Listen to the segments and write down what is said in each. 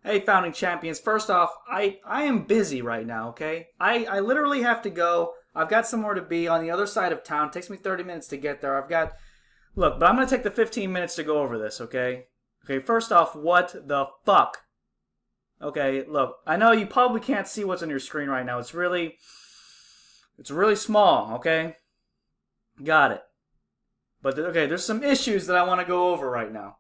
Hey, Founding Champions. First off, I am busy right now, okay? I literally have to go. I've got somewhere to be on the other side of town. It takes me 30 minutes to get there. Look, but I'm going to take the 15 minutes to go over this, okay? Okay, first off, what the fuck? Okay, look, I know you probably can't see what's on your screen right now. It's really small, okay? Got it. But, okay, there's some issues that I want to go over right now.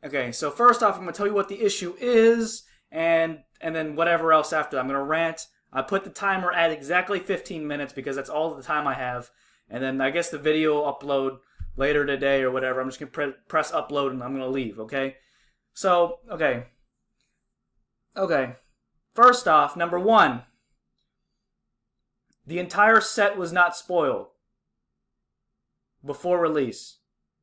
Okay, so first off, I'm going to tell you what the issue is, and then whatever else after that. I'm going to rant. I put the timer at exactly 15 minutes because that's all the time I have. And then I guess the video will upload later today or whatever. I'm just going to press upload and I'm going to leave, okay? So, okay. Okay. First off, number one, the entire set was not spoiled before release.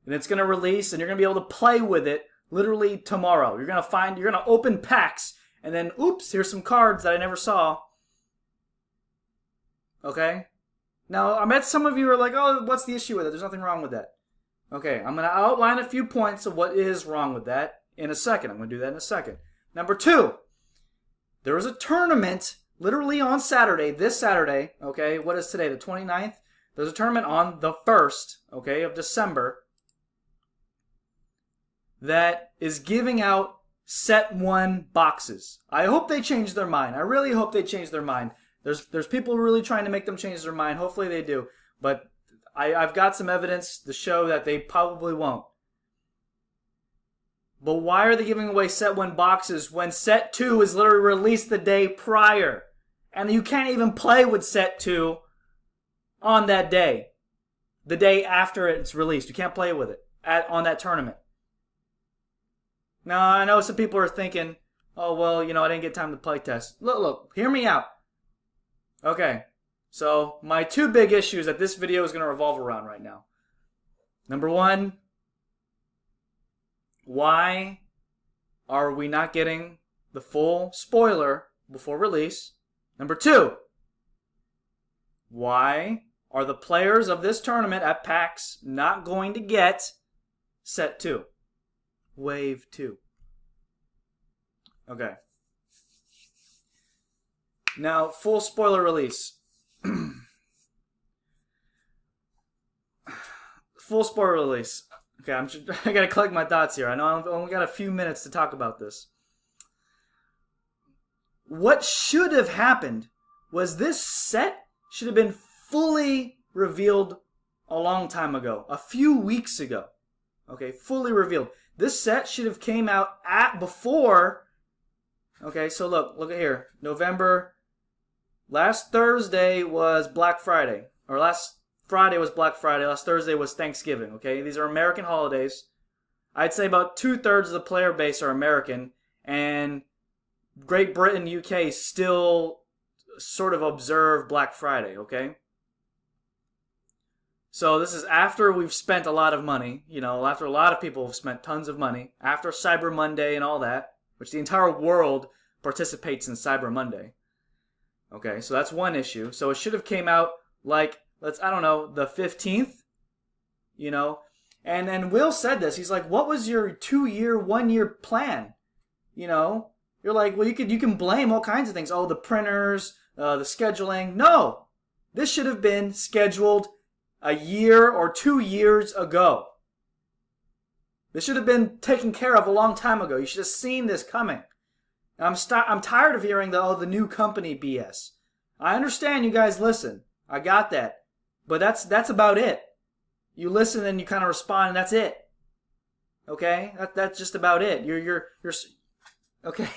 And it's going to release and you're going to be able to play with it literally tomorrow. You're going to open packs and then, oops, here's some cards that I never saw. Okay? Now, I bet some of you are like, oh, what's the issue with it? There's nothing wrong with that. Okay, I'm going to outline a few points of what is wrong with that in a second. I'm going to do that in a second. Number two, there was a tournament literally on Saturday, this Saturday, okay? What is today, the 29th? There's a tournament on the 1st, okay, of December that is giving out set 1 boxes. I hope they change their mind. I really hope they change their mind. There's people really trying to make them change their mind. Hopefully they do. But I've got some evidence to show that they probably won't. But why are they giving away set 1 boxes when set 2 is literally released the day prior? And you can't even play with set 2 on that day. The day after it's released. You can't play with it on that tournament. Now, I know some people are thinking, oh, well, I didn't get time to play test. Look, hear me out. Okay, so my 2 big issues that this video is going to revolve around right now. Number 1, why are we not getting the full spoiler before release? Number 2, why are the players of this tournament at PAX not going to get set 2? Wave 2. Okay. Now, full spoiler release. Full spoiler release. Okay, I gotta collect my thoughts here. I know I've only got a few minutes to talk about this. What should have happened was this set should have been fully revealed a long time ago. A few weeks ago. Okay, fully revealed. This set should have came out before. Okay, so look at here. November. Last Thursday was Black Friday. Or last Friday was Black Friday. Last Thursday was Thanksgiving. Okay, these are American holidays. I'd say about 2/3 of the player base are American. And Great Britain, UK still sort of observe Black Friday. Okay? So this is after we've spent a lot of money, after a lot of people have spent tons of money, after Cyber Monday and all that, which the entire world participates in Cyber Monday. Okay, so that's one issue. So it should have came out like, the 15th, And then Will said this. He's like, what was your 2-year, 1-year plan? You're like, well, you can blame all kinds of things. Oh, the printers, the scheduling. No, this should have been scheduled a year or 2 years ago. This should have been taken care of a long time ago. You should have seen this coming. And I'm tired of hearing the new company BS. I understand you guys listen. I got that. But that's about it. You listen and you kind of respond and that's it. Okay? That's just about it. You're okay.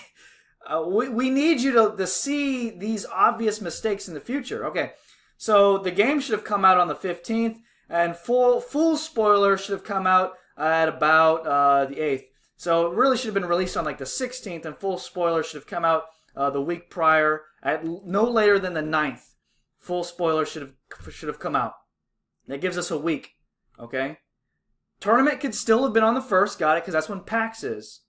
We need you to see these obvious mistakes in the future. Okay. So the game should have come out on the 15th, and full spoiler should have come out at about the 8th. So it really should have been released on like the 16th, and full spoiler should have come out the week prior at no later than the 9th. Full spoiler should have come out. That gives us a week. Okay. Tournament could still have been on the 1st. Got it? Because that's when PAX is.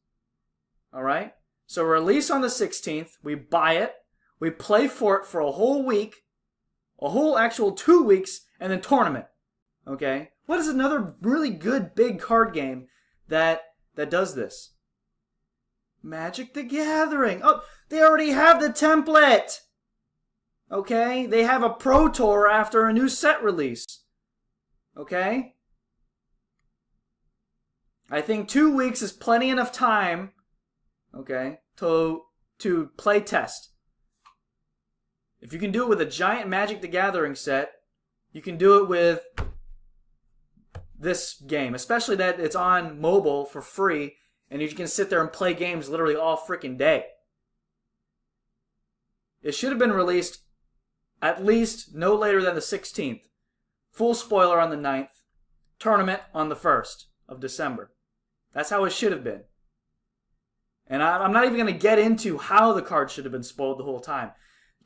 All right. So release on the 16th. We buy it. We play for it for a whole week. A whole actual 2 weeks, and then tournament. Okay? What is another really good big card game that does this? Magic the Gathering. Oh, they already have the template. Okay? They have a Pro Tour after a new set release. Okay? I think 2 weeks is plenty enough time, okay, to play test. If you can do it with a giant Magic the Gathering set, you can do it with this game, especially that it's on mobile for free, and you can sit there and play games literally all freaking day. It should have been released at least no later than the 16th. Full spoiler on the 9th. Tournament on the 1st of December. That's how it should have been. And I'm not even going to get into how the card should have been spoiled the whole time.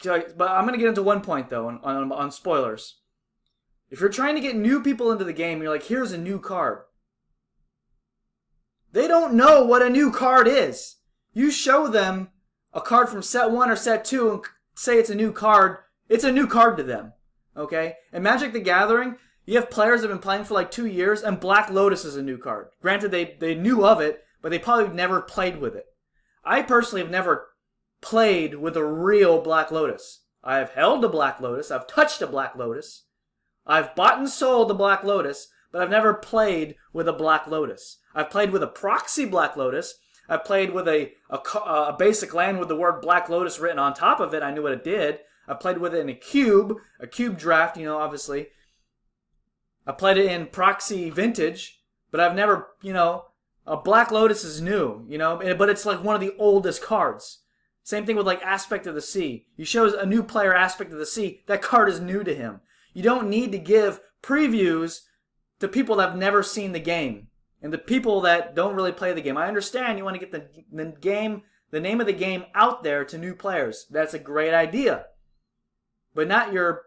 But I'm going to get into one point, though, on spoilers. If you're trying to get new people into the game, you're like, here's a new card. They don't know what a new card is. You show them a card from set 1 or set 2 and say it's a new card. It's a new card to them. Okay? In Magic the Gathering, you have players that have been playing for like 2 years, and Black Lotus is a new card. Granted, they knew of it, but they probably never played with it. I personally have never played with a real Black Lotus. I have held a Black Lotus. I've touched a Black Lotus. I've bought and sold a Black Lotus, but I've never played with a Black Lotus. I've played with a proxy Black Lotus. I've played with a basic land with the word Black Lotus written on top of it. I knew what it did. I've played with it in a cube draft, obviously. I played it in Proxy Vintage, but I've never, a Black Lotus is new, but it's like one of the oldest cards. Same thing with like Aspect of the Sea. You show a new player Aspect of the Sea, that card is new to him. You don't need to give previews to people that have never seen the game and the people that don't really play the game. I understand you want to get the name of the game out there to new players. That's a great idea. But not your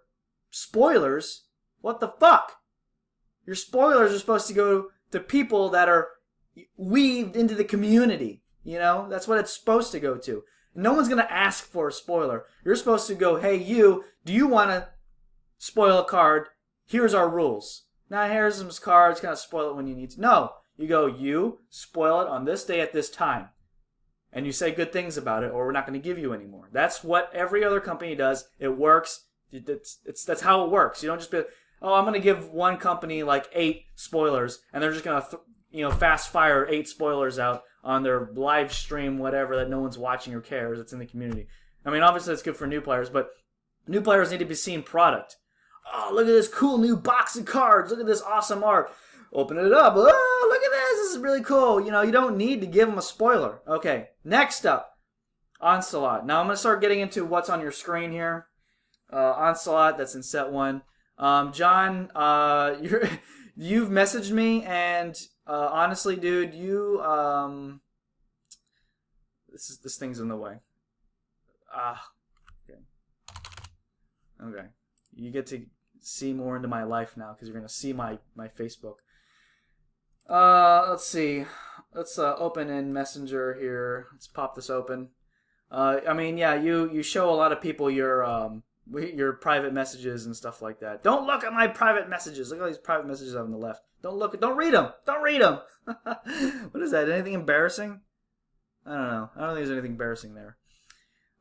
spoilers. What the fuck? Your spoilers are supposed to go to people that are weaved into the community. That's what it's supposed to go to. No one's going to ask for a spoiler. You're supposed to go, hey, do you want to spoil a card? Here's our rules. Now, here's some cards, kind of spoil it when you need to. No, you go, you spoil it on this day at this time. And you say good things about it, or we're not going to give you any more. That's what every other company does. It works. That's how it works. You don't just be like, oh, I'm going to give one company like 8 spoilers, and they're just going to fast fire 8 spoilers out on their live stream, whatever, that no one's watching or cares. It's in the community. I mean, obviously it's good for new players, but new players need to be seeing product. Oh, look at this cool new box of cards. Look at this awesome art. Open it up. Oh, look at this. This is really cool. You don't need to give them a spoiler. Okay, next up, Onslaught. Now I'm going to start getting into what's on your screen here. Onslaught, that's in set 1. John, you've messaged me, and honestly, dude, this thing's in the way. Okay. You get to see more into my life now because you're gonna see my Facebook. Let's see. Let's open in Messenger here. Let's pop this open. You show a lot of people your private messages and stuff like that. Don't look at my private messages. Look at all these private messages on the left. Don't read them. Don't read them. What is that? Anything embarrassing? I don't know. I don't think there's anything embarrassing there.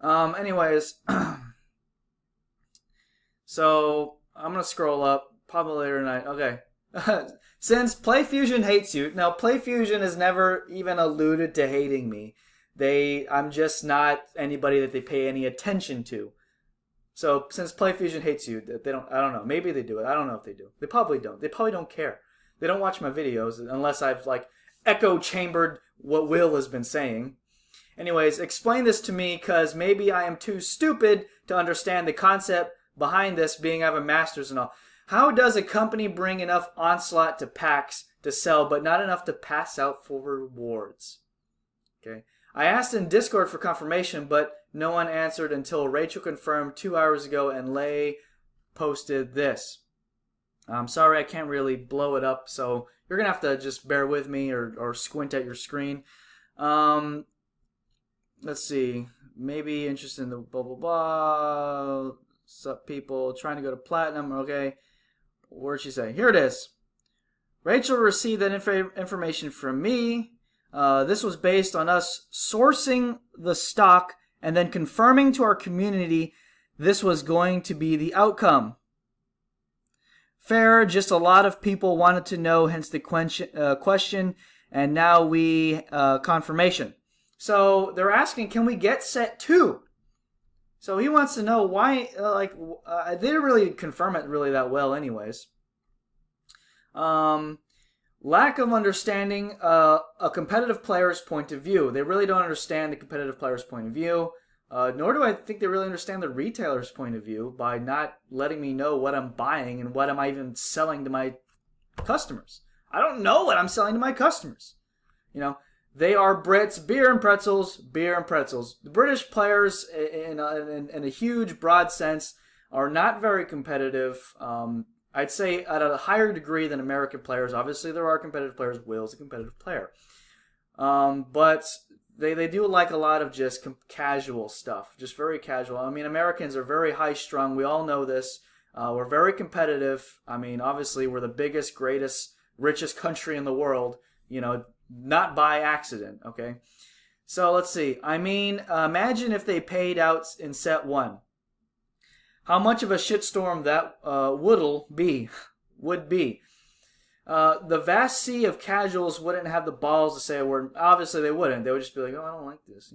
Anyways, so I'm going to scroll up. Probably later tonight. Okay. Since PlayFusion hates you. Now, PlayFusion has never even alluded to hating me. I'm just not anybody that they pay any attention to. So since PlayFusion hates you, I don't know. Maybe they do it. I don't know if they do. They probably don't. They probably don't care. They don't watch my videos unless I've echo chambered what Will has been saying. Anyways, explain this to me because maybe I am too stupid to understand the concept behind this, being I have a master's and all. How does a company bring enough Onslaught to packs to sell, but not enough to pass out for rewards? Okay. I asked in Discord for confirmation, but no one answered until Rachel confirmed 2 hours ago and Lay posted this. I'm sorry I can't really blow it up, so you're going to have to just bear with me or squint at your screen. Let's see. Maybe interested in the blah, blah, blah. Sup, people trying to go to platinum. Okay. Where'd she say? Here it is. Rachel received that information from me. This was based on us sourcing the stock and then confirming to our community this was going to be the outcome. Fair, just a lot of people wanted to know, hence the question, and now we confirmation. So they're asking, can we get set 2? So he wants to know why, they didn't really confirm it really that well anyways. Lack of understanding a competitive player's point of view. They really don't understand the competitive player's point of view, nor do I think they really understand the retailer's point of view by not letting me know what I'm buying and what am I even selling to my customers. I don't know what I'm selling to my customers. You know, they are Brits, beer and pretzels, beer and pretzels. The British players, in a huge, broad sense, are not very competitive. I'd say at a higher degree than American players. Obviously, there are competitive players. Will's a competitive player. But they do like a lot of just casual stuff, just very casual. I mean, Americans are very high-strung. We all know this. We're very competitive. I mean, obviously, we're the biggest, greatest, richest country in the world, you know, not by accident, okay? So let's see. I mean, imagine if they paid out in set 1. How much of a shitstorm that would be. The vast sea of casuals wouldn't have the balls to say a word. Obviously, they wouldn't. They would just be like, oh, I don't like this.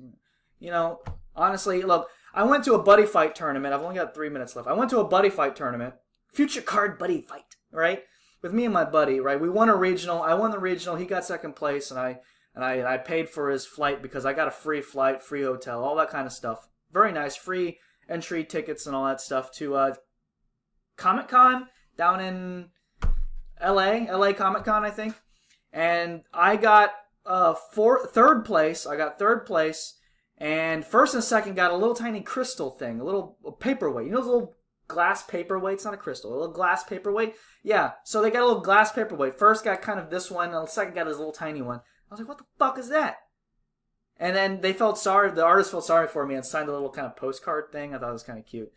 You know, honestly, look, I went to a buddy fight tournament. I've only got 3 minutes left. I went to a buddy fight tournament, future card buddy fight, right? With me and my buddy, right? We won a regional. I won the regional. He got second place, and I paid for his flight because I got a free flight, free hotel, all that kind of stuff. Very nice, free entry tickets and all that stuff to Comic-Con down in LA Comic-Con, I think. And I got third place. I got third place. And first and second got a little tiny crystal thing, a little paperweight. You know those little glass paperweights? Not a crystal, a little glass paperweight? Yeah, so they got a little glass paperweight. First got kind of this one, and the second got this little tiny one. I was like, what the fuck is that? And then they felt sorry, the artist felt sorry for me and signed a little kind of postcard thing. I thought it was kind of cute.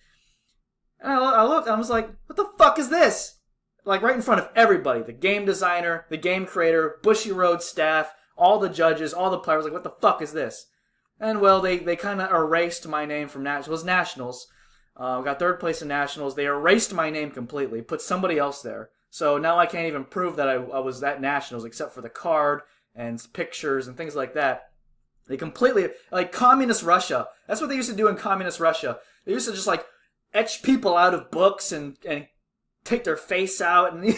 And I looked, I was like, what the fuck is this? Like right in front of everybody. The game designer, the game creator, Bushy Road staff, all the judges, all the players. Like, what the fuck is this? And well, they kind of erased my name from Nationals. It was Nationals. Got third place in Nationals. They erased my name completely, put somebody else there. So now I can't even prove that I was at Nationals except for the card and pictures and things like that. They completely, like communist Russia. That's what they used to do in communist Russia. They used to just like etch people out of books and take their face out. And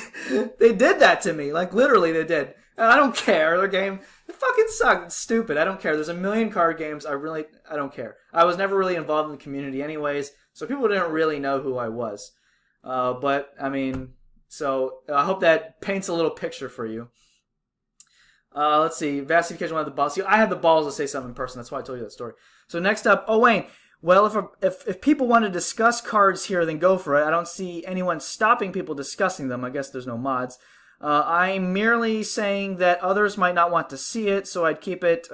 they did that to me. Like literally they did. And I don't care. Their game, it fucking sucked. It's stupid. I don't care. There's a million card games. I don't care. I was never really involved in the community anyways. So people didn't really know who I was. But I mean, so I hope that paints a little picture for you. Let's see. Vastification had the balls. See, I had the balls to say something in person. That's why I told you that story. So next up, oh Wayne. Well, if people want to discuss cards here, then go for it. I don't see anyone stopping people discussing them. I guess there's no mods. I'm merely saying that others might not want to see it, so I'd keep it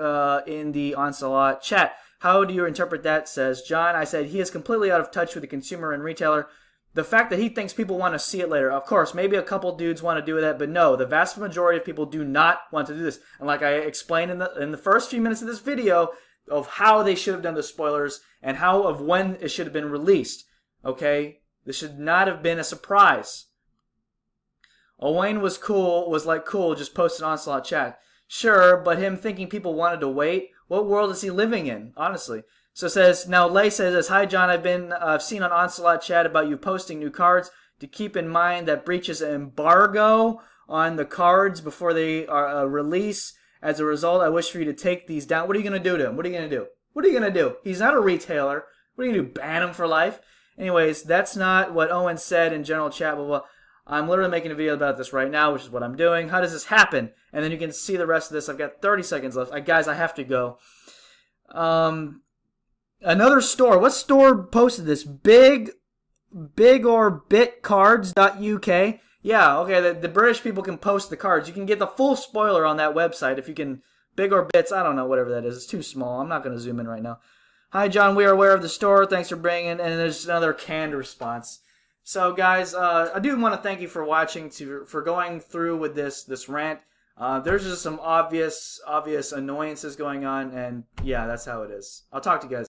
in the Onslaught chat. How do you interpret that? Says John. I said he is completely out of touch with the consumer and retailer. The fact that he thinks people want to see it later. Of course, maybe a couple dudes want to do that, but no, the vast majority of people do not want to do this. And like I explained in the first few minutes of this video of how they should have done the spoilers and how of when it should have been released. Okay? This should not have been a surprise. Owain was cool, just posted Onslaught chat. Sure, but him thinking people wanted to wait? What world is he living in, honestly? So says, now Lay says, hi John, I've seen on Onslaught chat about you posting new cards to keep in mind that breaches an embargo on the cards before they are release. As a result, I wish for you to take these down. What are you going to do to him? What are you going to do? What are you going to do? He's not a retailer. What are you going to do, ban him for life? Anyways, that's not what Owen said in general chat, blah, blah. I'm literally making a video about this right now, which is what I'm doing. How does this happen? And then you can see the rest of this. I've got 30 seconds left. Guys, I have to go. Another store. What store posted this? bigorbitcards.uk. Yeah, okay, the British people can post the cards. You can get the full spoiler on that website if you can. Big or bits, I don't know, whatever that is. It's too small. I'm not going to zoom in right now. Hi, John. We are aware of the store. Thanks for bringing in. And there's another canned response. So, guys, I do want to thank you for watching, for going through with this rant. There's just some obvious annoyances going on, and yeah, that's how it is. I'll talk to you guys.